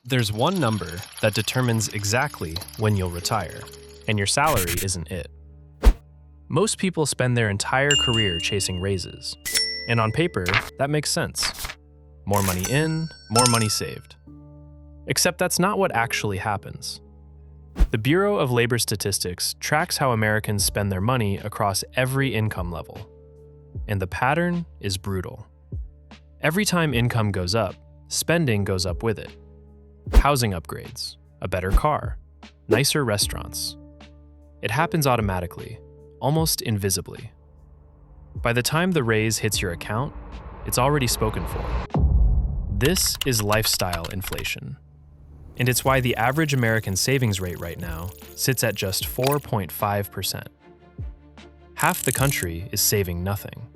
There's one number that determines exactly when you'll retire, and your salary isn't it. Most people spend their entire career chasing raises, and on paper, that makes sense. More money in, more money saved. Except that's not what actually happens. The Bureau of Labor Statistics tracks how Americans spend their money across every income level, and the pattern is brutal. Every time income goes up, spending goes up with it. Housing upgrades, a better car, nicer restaurants. It happens automatically, almost invisibly. By the time the raise hits your account, it's already spoken for. This is lifestyle inflation. And it's why the average American savings rate right now sits at just 4.5%. Half the country is saving nothing.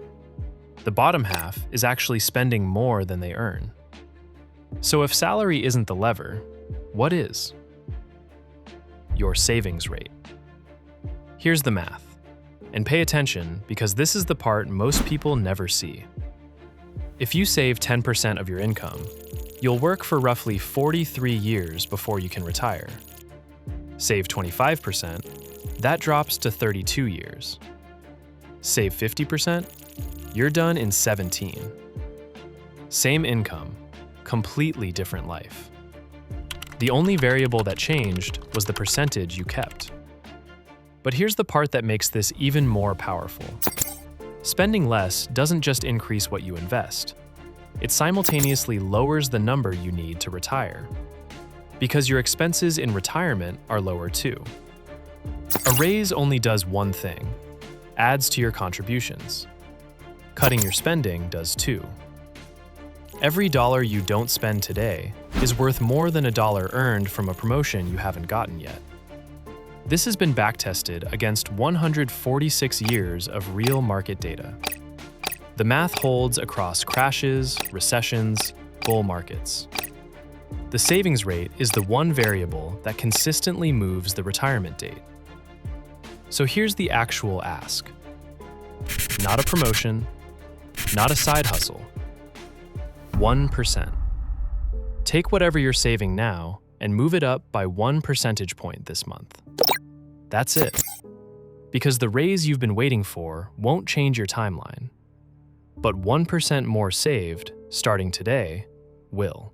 The bottom half is actually spending more than they earn. So if salary isn't the lever, what is? Your savings rate. Here's the math. And pay attention because this is the part most people never see. If you save 10% of your income, you'll work for roughly 43 years before you can retire. Save 25%, that drops to 32 years. Save 50%, you're done in 17. Same income, completely different life. The only variable that changed was the percentage you kept. But here's the part that makes this even more powerful. Spending less doesn't just increase what you invest. It simultaneously lowers the number you need to retire. Because your expenses in retirement are lower too. A raise only does one thing, adds to your contributions. Cutting your spending does too. Every dollar you don't spend today is worth more than a dollar earned from a promotion you haven't gotten yet. This has been backtested against 146 years of real market data. The math holds across crashes, recessions, bull markets. The savings rate is the one variable that consistently moves the retirement date. So here's the actual ask. Not a promotion, not a side hustle. 1%. Take whatever you're saving now and move it up by 1 percentage point this month. That's it. Because the raise you've been waiting for won't change your timeline. But 1% more saved, starting today, will.